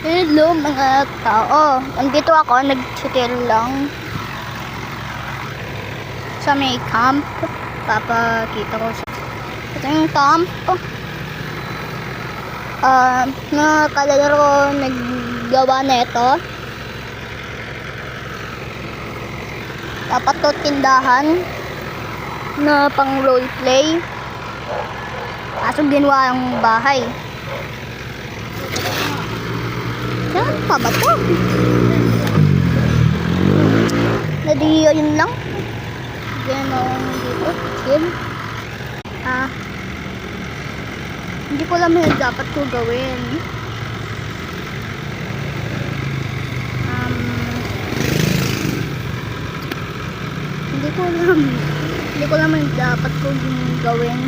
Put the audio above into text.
Hello mga tao. Nandito ako, nag-chill lang sa may camp. Papakita ko sa ito yung camp. Nakalala ko naggawa na ito. Dapat to tindahan na pang roleplay. Kaso ginawa yung bahay. Saan pa ba to? Nadiyo yun lang. Ganun dito. Chill. Hindi ko alam yung dapat ko gawin. Hindi ko alam. Hindi ko alam yung dapat ko gawin.